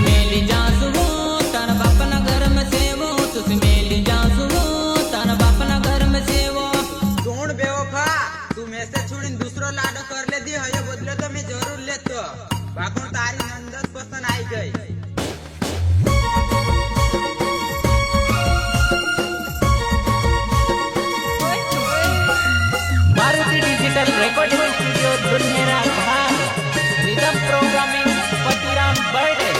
मेली जासु तार बापना घर में सेवो तुस मेली जासु तार बापना घर में सेवो सोण बेवफा तू मैसेज छोड़ीने दूसरो लाडो कर ले दी हयो बदले तो मैं जरूर लेतो बाकुण तारी नंदस पसंद आई गई मारुति डिजिटल रिकॉर्डिंग स्टूडियो दुनिया भाग रिदम प्रोग्रामिंग पतिराम बर्थडे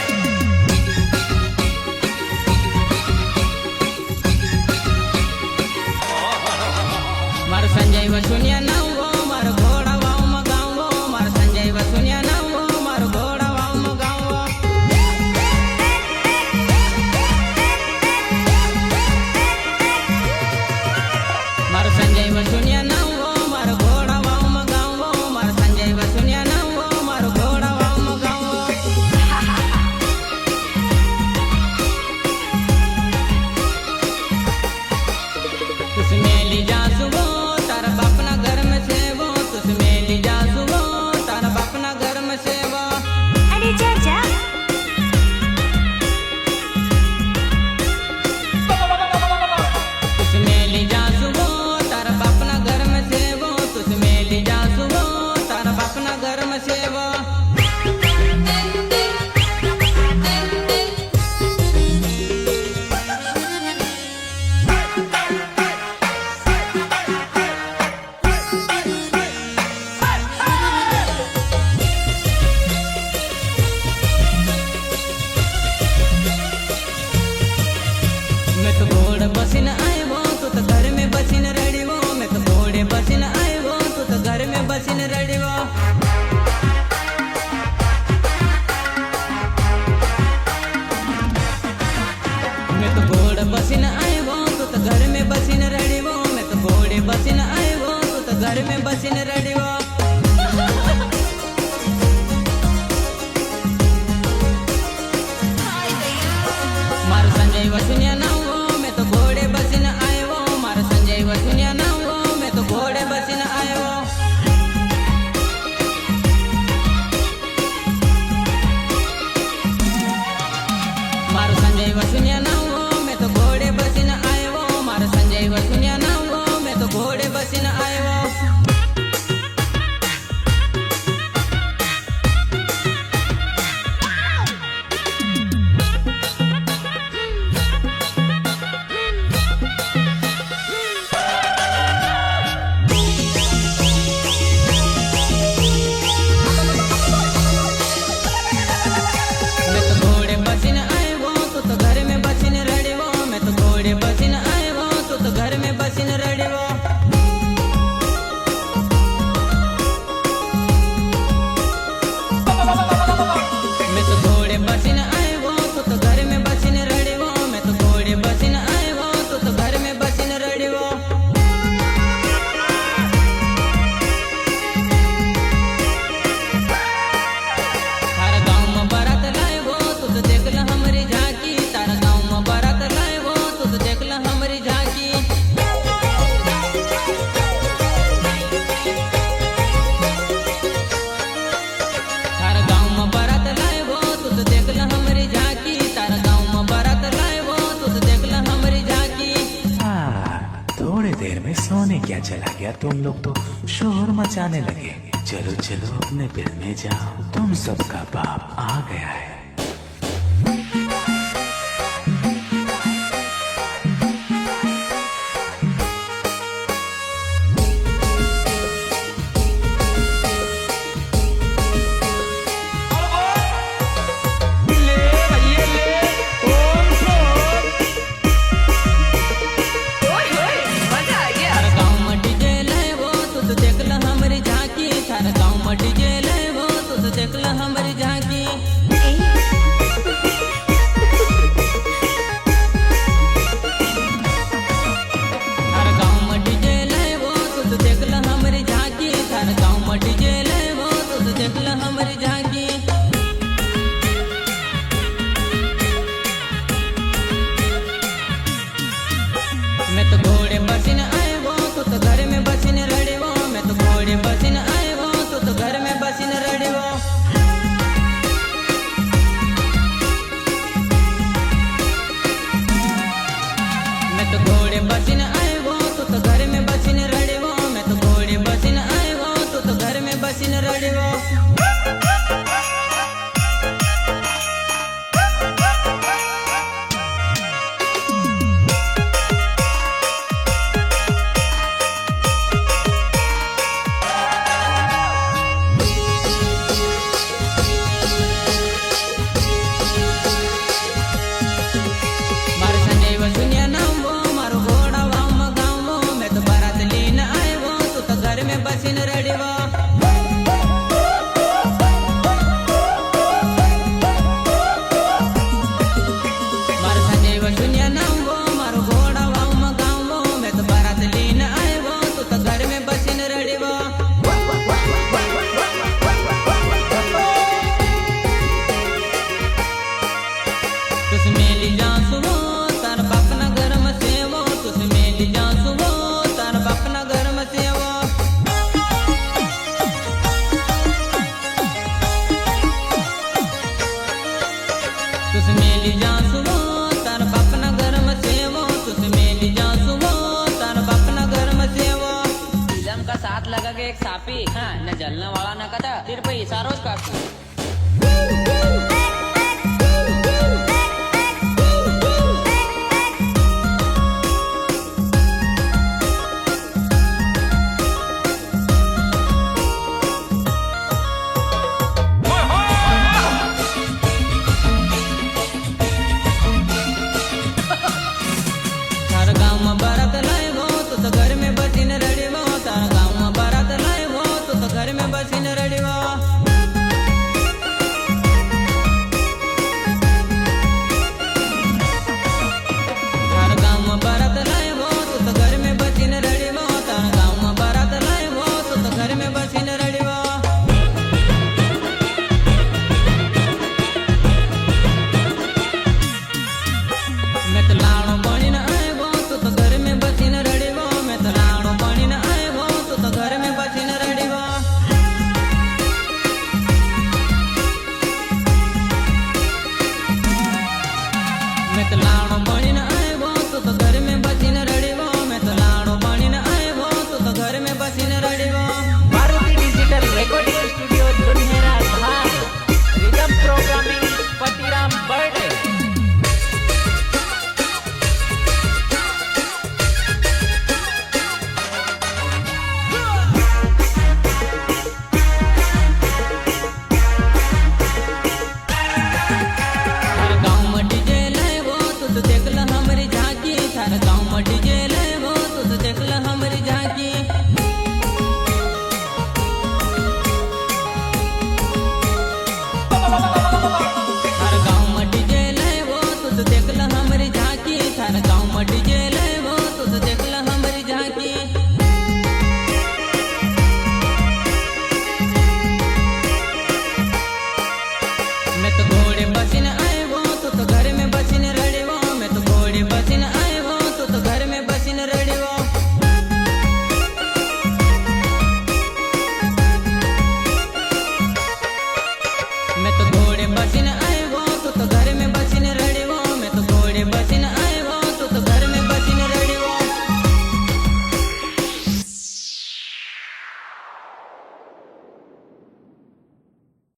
मार संजय वसुनिया नावो मार घोड़ा वाव मगावो मार संजय वसुनिया नावो मार घोड़ा वाव मगावो मार संजय वसुनिया नावो मार घोड़ा वाव मगावो मार संजय वसुनिया नावो मार घोड़ा वाव मगावो तुस मेली जासु तार बापना घर में सेवो तुस मेली जासु तार बापना घर में सेवो अरे चाचा तुस मेली जासु तार बापना घर में सेवो तुस मेली जासु तार बापना घर में सेवो मैं तो घोड़े बसिन आयो तू तो घर में बसिन रड़िवो मैं तो घोड़े बसिन आयो तू तो घर में बसिन रड़िवो मैं तो घोड़े बसिन आयो तू तो घर में बसिन रड़िवो मैं तो घोड़े बसिन आयो तू तो घर में बसिन रड़िवो मार संजय वसुनिया नावो मैं तो घोड़े बसिन आयो मार संजय वसुनिया नावो मैं तो घोड़े बसिन आयो मार संजय वसुनिया नावो मैं तो घोड़े बसिन आयो मार संजय वसुनिया नावो मैं तो घोड़े बसिन आयो मैं तो घोड़े बसिन आयो तू तो घर में बसिन रड़िवो मैं तो घोड़े बसिन आयो तू तो घर में बसिन रड़िवो मैं तो घोड़े बसिन आयो तू तो घर में बसिन रड़िवो मैं तो घोड़े बसिन आयो तू तो घर में बसिन रड़िवो तारा गाँव में बारात लायो तू तो देख ल हमारी झांकी तारा गाँव में बारात लायो तू तो देख ल हमारी झांकी तारा गाँव में बारात लायो तू तो देख ल हमारी झांकी तारा गाँव में बारात लायो तू तो देख ल हमारी झांकी थोड़ी देर में सोने क्या चला गया तुम लोग तो शोर मचाने लगे चलो चलो अपने बिल में जाओ तुम सबका बाप आ गया है तारा गाँव में डीजे लायो तू तो देख ल हमारी झांकी तारा गाँव में डीजे लायो तू तो देख ल हमारी झांकी तारा गाँव में डीजे लायो तू तो देख ल हमारी झांकी तारा गाँव में डीजे लायो तू तो देख ल हमारी झांकी मैं तो घोड़े बसिन आयो तू तो घर में बसिन रड़िवो मैं तो घोड़े बसिन आयो तू तो घर में बसिन रड़िवो बसीन रड़ियो मार संजय वसुनिया नाम वो मारो घोड़ा वाव मगाव वो मैं तो बारात लीन आए वो तू तो घर में बसीन रड़ियो मार संजय वसुनिया नाम वो मारो घोड़ा वाव मगाव वो मैं तो बारात लीन आए वो तू तो घर में बसीन रड़ियो तुस मेली जासु वो तार बाप ना घर में सेवो तुस मेली जासु वो तार बाप ना घर में सेवो तुस मेली जासु वो तार बाप ना घर में सेवो तुस मेली जासु वो तार बाप ना घर में सेवो फिल्म का साथ लगा के एक सापी हाँ न जलने वाला न कदा सिर्फ इशारों का